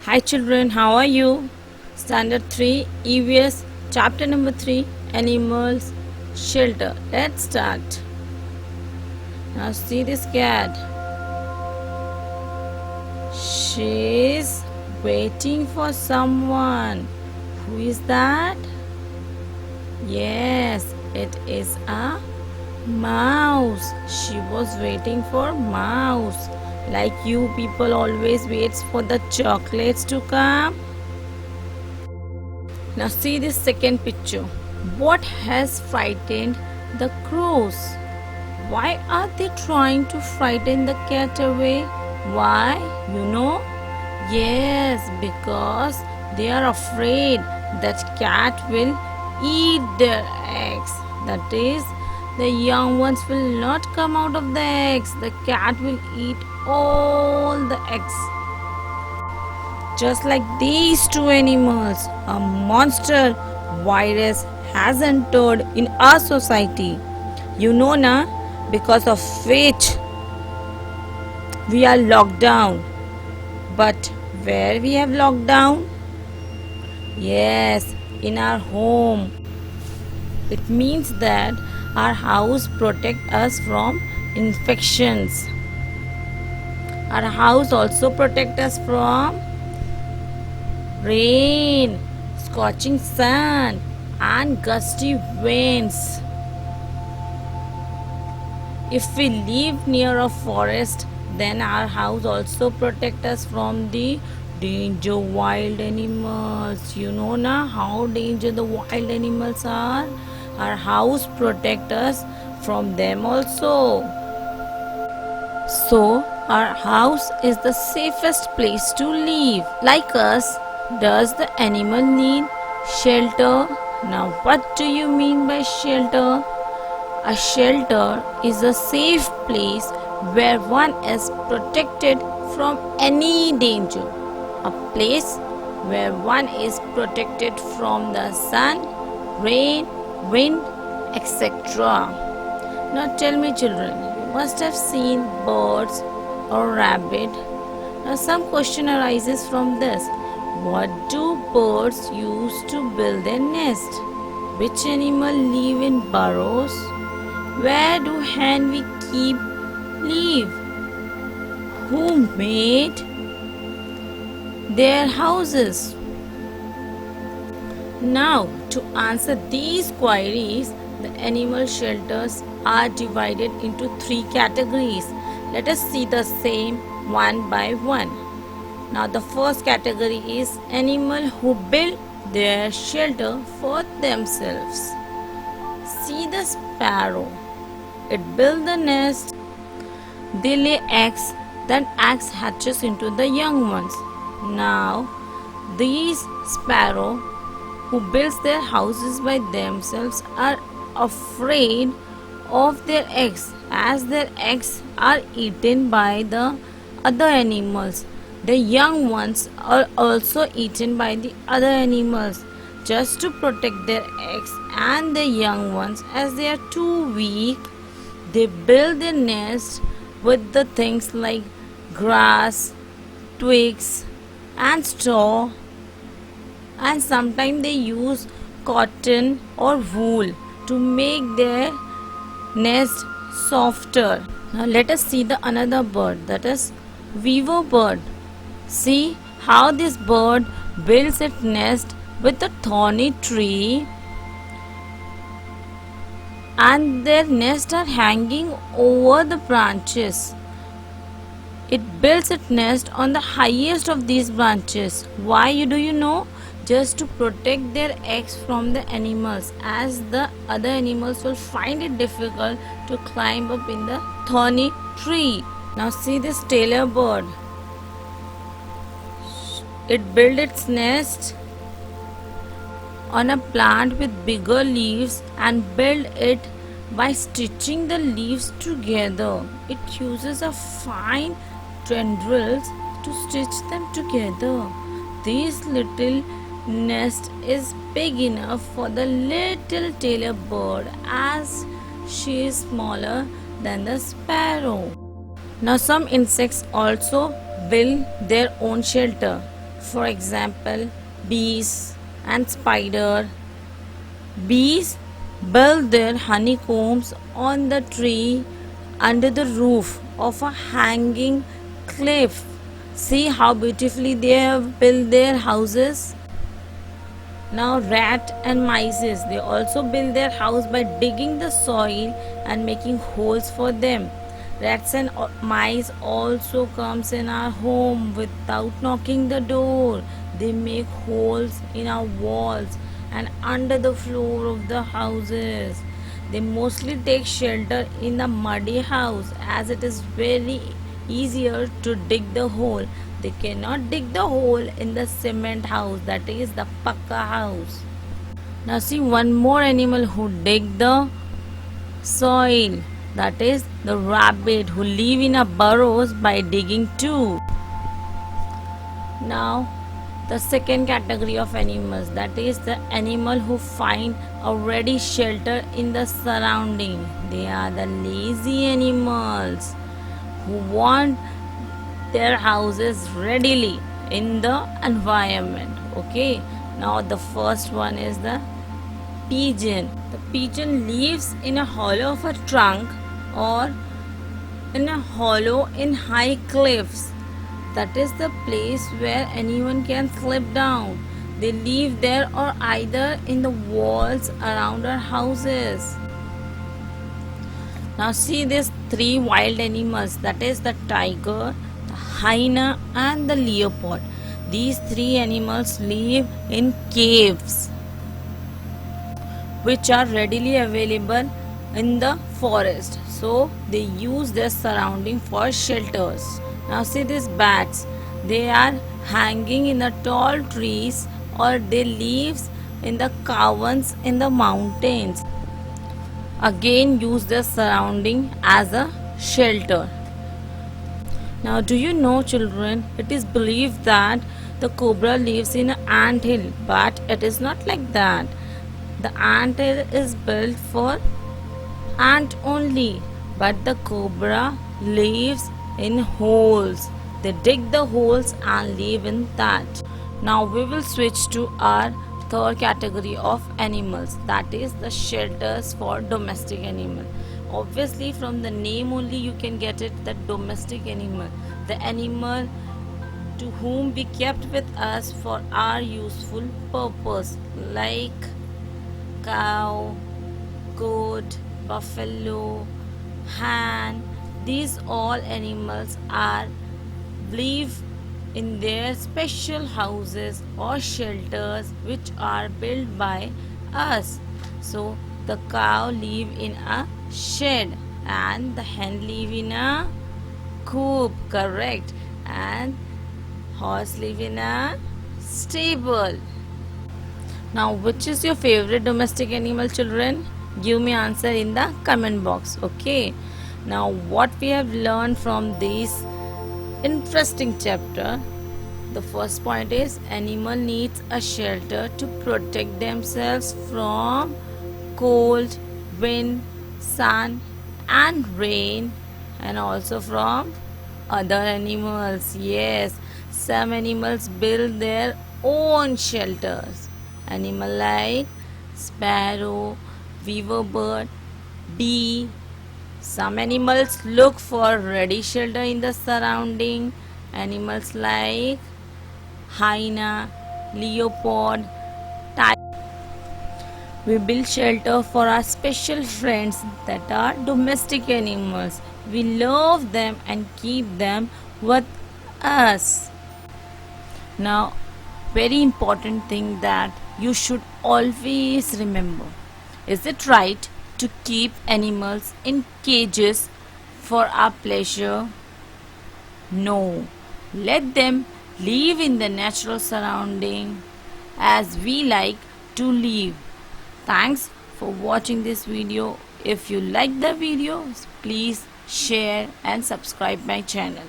Hi children, how are you? Standard 3 EVS chapter number 3 Animals Shelter. Let's start. Now see this cat. She's waiting for someone. Who is that? Yes, it is a mouse. She was waiting for mouse. Like you people always waits for the chocolates to come. Now see this second picture. What has frightened the crows? Why are they trying to frighten the cat away? Why? You know? Yes, because they are afraid that cat will eat their eggs. That is, the young ones will not come out of the eggs. The cat will eat all the eggs. Just like these two animals, a monster virus has entered in our society. You know na, because of which we are locked down. But where we have locked down? Yes, in our home. It means that our house protects us from infections. Our house also protects us from rain, scorching sun, and gusty winds. If we live near a forest, then our house also protects us from the danger wild animals. You know na how danger the wild animals are. Our house protects us from them also. So our house is the safest place to live. Like us, does the animal need shelter? Now what do you mean by shelter? A shelter is a safe place where one is protected from any danger. A place where one is protected from the sun, rain, wind, etc. Now tell me children, you must have seen birds or rabbit. Now some question arises from this. What do birds use to build their nest? Which animal live in burrows? Where do hen we keep live? Who made their houses? Now, to answer these queries, the animal shelters are divided into 3 categories. Let us see the same one by one. Now, the first category is animal who build their shelter for themselves. See the sparrow. It builds the nest. They lay eggs, then eggs hatches into the young ones. Now, these sparrow who builds their houses by themselves are afraid of their eggs, as their eggs are eaten by the other animals. The young ones are also eaten by the other animals. Just to protect their eggs and the young ones, as they are too weak, they build their nest with the things like grass, twigs, and straw, and sometimes they use cotton or wool to make their nest softer. Now let us see the another bird, that is weaver bird. See how this bird builds its nest with a thorny tree, and their nests are hanging over the branches. It builds its nest on the highest of these branches. Why do you know? Just to protect their eggs from the animals, as the other animals will find it difficult to climb up in the thorny tree. Now see this tailor bird. It builds its nest on a plant with bigger leaves and build it by stitching the leaves together. It uses a fine tendrils to stitch them together. This little nest is big enough for the little tailor bird, as she is smaller than the sparrow. Now some insects also build their own shelter. For example, bees and spider. Bees build their honeycombs on the tree under the roof of a hanging cliff. See how beautifully they have built their houses. Now rat and mice, they also build their house by digging the soil and making holes for them. Rats and mice also comes in our home without knocking the door. They make holes in our walls and under the floor of the houses. They mostly take shelter in the muddy house as it is very easier to dig the hole. They cannot dig the hole in the cement house, that is the pakka house. Now see one more animal who dig the soil, that is the rabbit, who live in a burrows by digging too. Now the second category of animals, that is the animal who find a ready shelter in the surrounding. They are the lazy animals who want their houses readily in the environment. Okay, now the first one is the pigeon. The pigeon lives in a hollow of a trunk or in a hollow in high cliffs. That is the place where anyone can slip down. They live there or either in the walls around our houses. Now see these three wild animals, that is the tiger, the hyena and the leopard. These three animals live in caves which are readily available in the forest. So they use their surrounding for shelters. Now see these bats. They are hanging in the tall trees or they live in the caverns in the mountains. Again use their surrounding as a shelter. Now do you know, children, it is believed that the cobra lives in an ant hill, but it is not like that. The ant hill is built for ant only, but the cobra lives in holes. They dig the holes and live in that. Now we will switch to our third category of animals, that is the shelters for domestic animal. Obviously from the name only you can get it, that domestic animal, the animal to whom we kept with us for our useful purpose, like cow, goat, buffalo, hen. These all animals are live in their special houses or shelters which are built by us. So the cow live in a shed and the hen live in a coop, correct, and horse live in a stable. Now which is your favorite domestic animal, children? Give me answer in the comment box. Okay, now what we have learned from this interesting chapter, the first point is animal needs a shelter to protect themselves from cold, wind, sun and rain, and also from other animals. Yes, some animals build their own shelters. Animal like sparrow, weaver bird, bee. Some animals look for ready shelter in the surrounding. Animals like hyena, leopard, tiger. We build shelter for our special friends that are domestic animals. We love them and keep them with us. Now, very important thing that you should always remember. Is it right to keep animals in cages for our pleasure? No. Let them live in the natural surrounding as we like to live. Thanks for watching this video. If you like the video, please share and subscribe my channel.